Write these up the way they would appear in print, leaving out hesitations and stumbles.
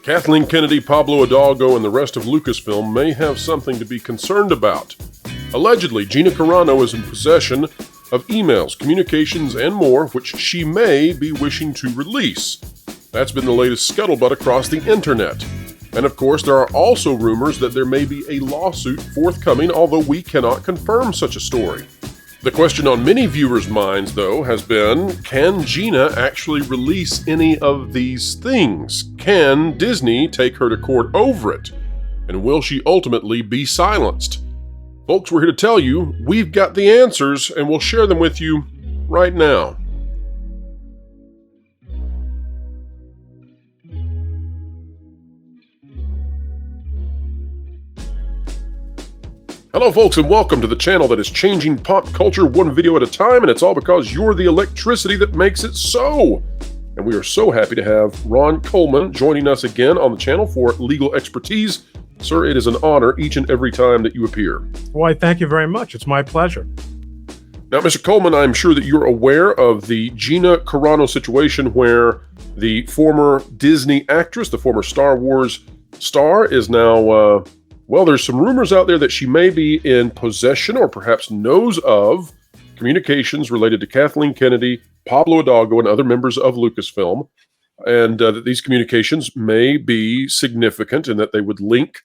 Kathleen Kennedy, Pablo Hidalgo, and the rest of Lucasfilm may have something to be concerned about. Allegedly, Gina Carano is in possession of emails, communications, and more, which she may be wishing to release. That's been the latest scuttlebutt across the internet. And of course, there are also rumors that there may be a lawsuit forthcoming, although we cannot confirm such a story. The question on many viewers' minds, though, has been, can Gina actually release any of these things? Can Disney take her to court over it? And will she ultimately be silenced? Folks, we're here to tell you we've got the answers, and we'll share them with you right now. Hello folks, and welcome to the channel that is changing pop culture one video at a time, and it's all because you're the electricity that makes it so. And we are so happy to have Ron Coleman joining us again on the channel for legal expertise. Sir, it is an honor each and every time that you appear. Why, thank you very much. It's my pleasure. Now, Mr. Coleman, I'm sure that you're aware of the Gina Carano situation where the former Disney actress, the former Star Wars star, is now, well, there's some rumors out there that she may be in possession or perhaps knows of communications related to Kathleen Kennedy, Pablo Hidalgo, and other members of Lucasfilm, and that these communications may be significant and that they would link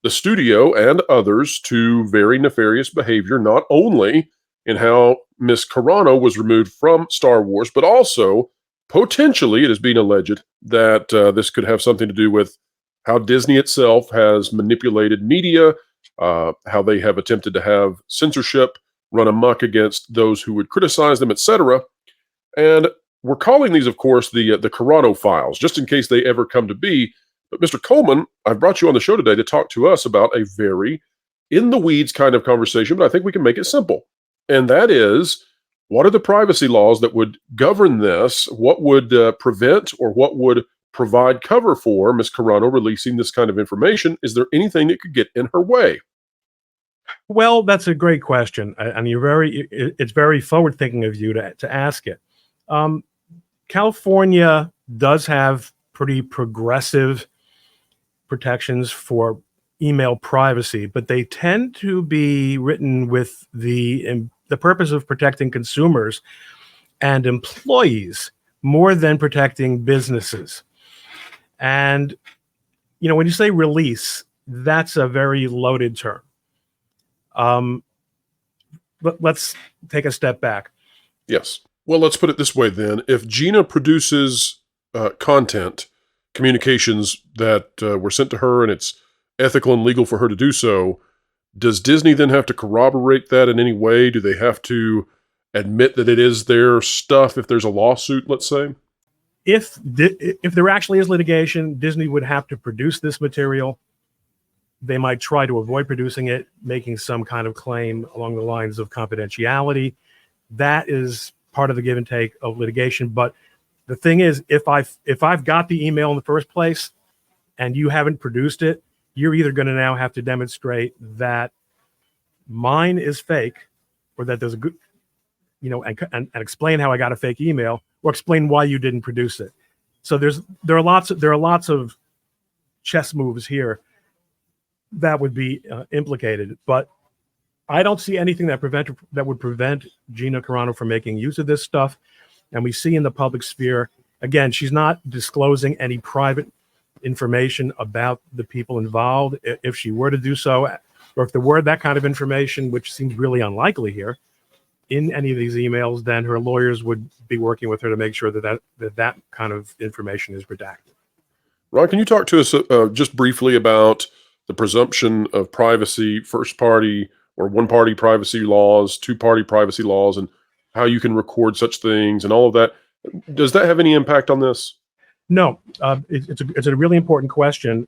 the studio and others to very nefarious behavior, not only in how Miss Carano was removed from Star Wars, but also potentially it is being alleged that this could have something to do with how Disney itself has manipulated media, how they have attempted to have censorship run amok against those who would criticize them, etc. And we're calling these, of course, the Carano files, just in case they ever come to be. But Mr. Coleman, I've brought you on the show today to talk to us about a very in-the-weeds kind of conversation, but I think we can make it simple. And that is, what are the privacy laws that would govern this? What would prevent or what would provide cover for Ms. Carano releasing this kind of information? Is there anything that could get in her way? Well, that's a great question, and it's very forward-thinking of you to ask it. California does have pretty progressive protections for email privacy, but they tend to be written with the purpose of protecting consumers and employees more than protecting businesses. And, you know, when you say release, that's a very loaded term. But let's take a step back. Yes. Well, let's put it this way then. If Gina produces content, communications that were sent to her and it's ethical and legal for her to do so, does Disney then have to corroborate that in any way? Do they have to admit that it is their stuff if there's a lawsuit, let's say? If there actually is litigation, Disney would have to produce this material. They might try to avoid producing it, making some kind of claim along the lines of confidentiality. That is part of the give and take of litigation. But the thing is, if I've got the email in the first place and you haven't produced it, you're either going to now have to demonstrate that mine is fake, or that there's a good, you know, and explain how I got a fake email, or explain why you didn't produce it. So there are lots of chess moves here that would be implicated, but I don't see anything that would prevent Gina Carano from making use of this stuff. And we see in the public sphere, again, she's not disclosing any private information about the people involved. If she were to do so, or if there were that kind of information, which seems really unlikely here, in any of these emails, then her lawyers would be working with her to make sure that kind of information is redacted. Ron, can you talk to us just briefly about the presumption of privacy, first-party or one-party privacy laws, two-party privacy laws, and how you can record such things and all of that? Does that have any impact on this? No, it's a really important question.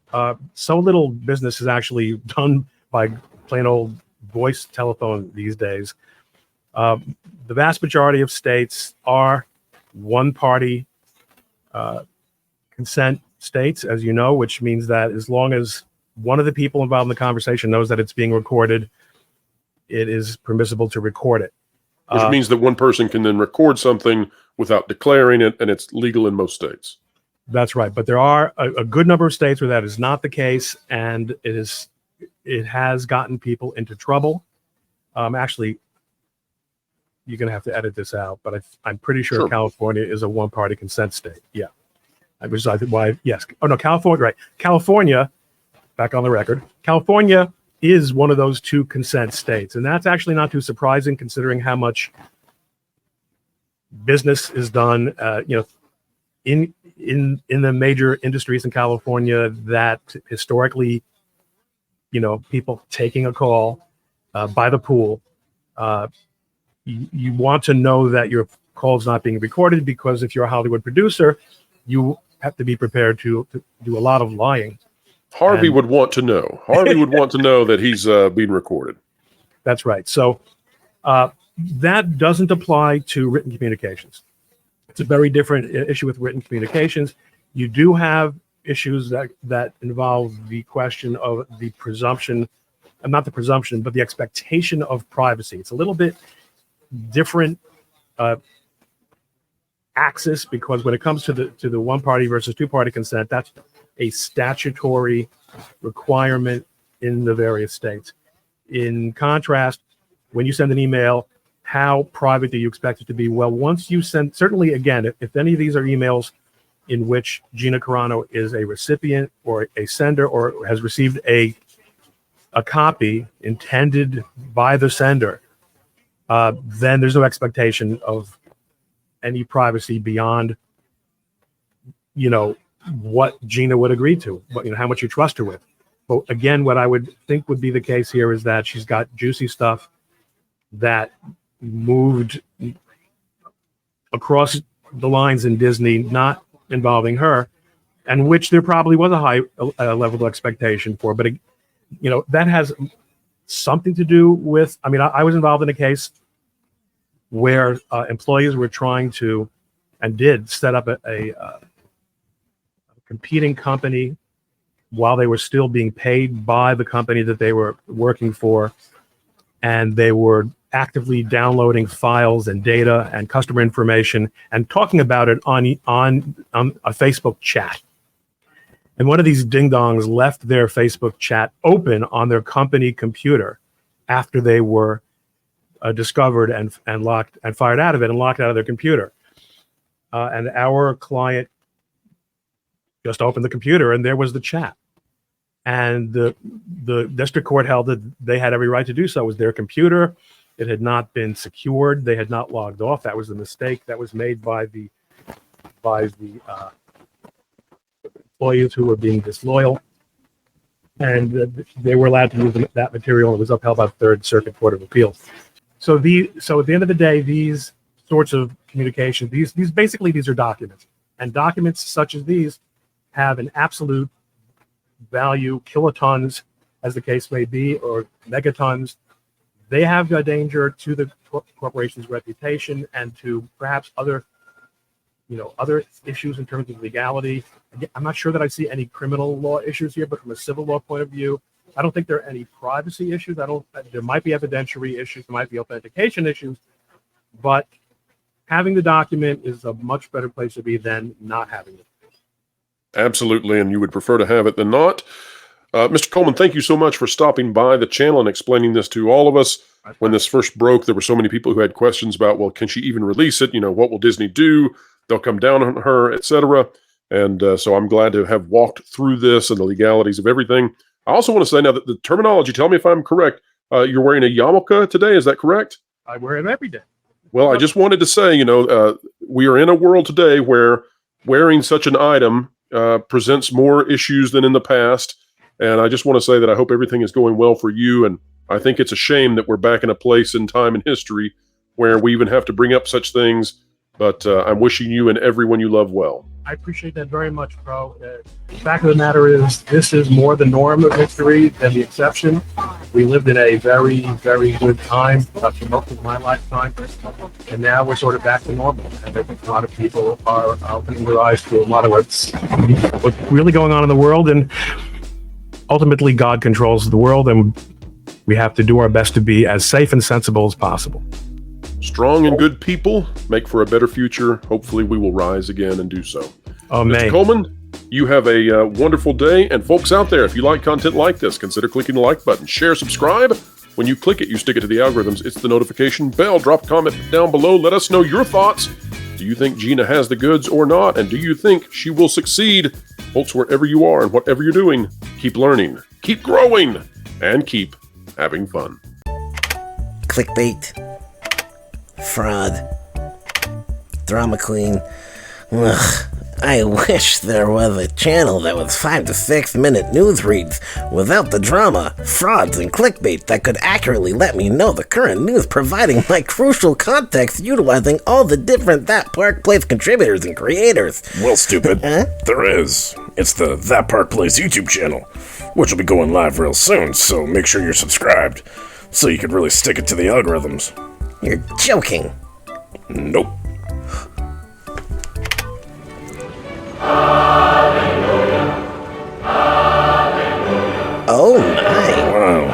So little business is actually done by plain old voice telephone these days. The vast majority of states are one-party consent states, as you know, which means that as long as one of the people involved in the conversation knows that it's being recorded, it is permissible to record it. Which means that one person can then record something without declaring it, and it's legal in most states. That's right. But there are a good number of states where that is not the case, and it has gotten people into trouble. Actually, you're going to have to edit this out, but I'm pretty sure Sure. California is a one-party consent state. Yeah. Which is why, yes. Oh, no, California, right. California, back on the record, California is one of those two consent states. And that's actually not too surprising considering how much business is done, in the major industries in California that historically, people taking a call by the pool. You want to know that your call is not being recorded, because if you're a Hollywood producer, you have to be prepared to do a lot of lying. Harvey would want to know. Harvey would want to know that he's being recorded. That's right. So that doesn't apply to written communications. It's a very different issue with written communications. You do have issues that involve the question of the presumption, not the presumption, but the expectation of privacy. It's a little bit different axis, because when it comes to the one party versus two party consent, that's a statutory requirement in the various states. In contrast, when you send an email, how private do you expect it to be? Well, once you send, certainly again, if any of these are emails in which Gina Carano is a recipient or a sender or has received a copy intended by the sender, then there's no expectation of any privacy beyond, what Gina would agree to, how much you trust her with. But again, what I would think would be the case here is that she's got juicy stuff that moved across the lines in Disney, not involving her, and which there probably was a high level of expectation for. But, that has something to do with, I was involved in a case where employees were trying to, and did, set up a competing company while they were still being paid by the company that they were working for. And they were actively downloading files and data and customer information and talking about it on a Facebook chat. And one of these ding-dongs left their Facebook chat open on their company computer after they were discovered and locked and fired out of it and locked out of their computer. And our client just opened the computer and there was the chat. And the district court held that they had every right to do so. It was their computer. It had not been secured. They had not logged off. That was the mistake that was made by the employees who were being disloyal. And they were allowed to use that material. It was upheld by the Third Circuit Court of Appeals. So at the end of the day, these sorts of communications, these are documents. And documents such as these have an absolute value, kilotons, as the case may be, or megatons. They have a danger to the corporation's reputation and to perhaps other issues in terms of legality. I'm not sure that I see any criminal law issues here, but from a civil law point of view, I don't think there are any privacy issues. There might be evidentiary issues, there might be authentication issues, but having the document is a much better place to be than not having it. Absolutely, and you would prefer to have it than not. Mr. Coleman, thank you so much for stopping by the channel and explaining this to all of us. When this first broke, there were so many people who had questions about, well, can she even release it? What will Disney do? They'll come down on her, etc. And so I'm glad to have walked through this and the legalities of everything. I also want to say now that the terminology, tell me if I'm correct, you're wearing a yarmulke today, is that correct? I wear it every day. Well, I just wanted to say, we are in a world today where wearing such an item presents more issues than in the past. And I just want to say that I hope everything is going well for you. And I think it's a shame that we're back in a place in time in history where we even have to bring up such things. But I'm wishing you and everyone you love well. I appreciate that very much, Pro. The fact of the matter is, this is more the norm of history than the exception. We lived in a very, very good time for most of my lifetime, and now we're sort of back to normal. And I think a lot of people are opening their eyes to a lot of what's really going on in the world. And ultimately, God controls the world, and we have to do our best to be as safe and sensible as possible. Strong and good people make for a better future. Hopefully we will rise again and do so. Amen. Mr. Coleman, you have a wonderful day. And folks out there, if you like content like this, consider clicking the like button. Share, subscribe. When you click it, you stick it to the algorithms. It's the notification bell. Drop a comment down below. Let us know your thoughts. Do you think Gina has the goods or not? And do you think she will succeed? Folks, wherever you are and whatever you're doing, keep learning, keep growing, and keep having fun. Clickbait. Fraud. Drama queen. Ugh. I wish there was a channel that was 5 to 6 minute news reads without the drama, frauds, and clickbait that could accurately let me know the current news, providing my crucial context utilizing all the different That Park Place contributors and creators. Well, stupid. There is. It's the That Park Place YouTube channel, which will be going live real soon, so make sure you're subscribed, so you can really stick it to the algorithms. You're joking. Nope. Oh my. Wow.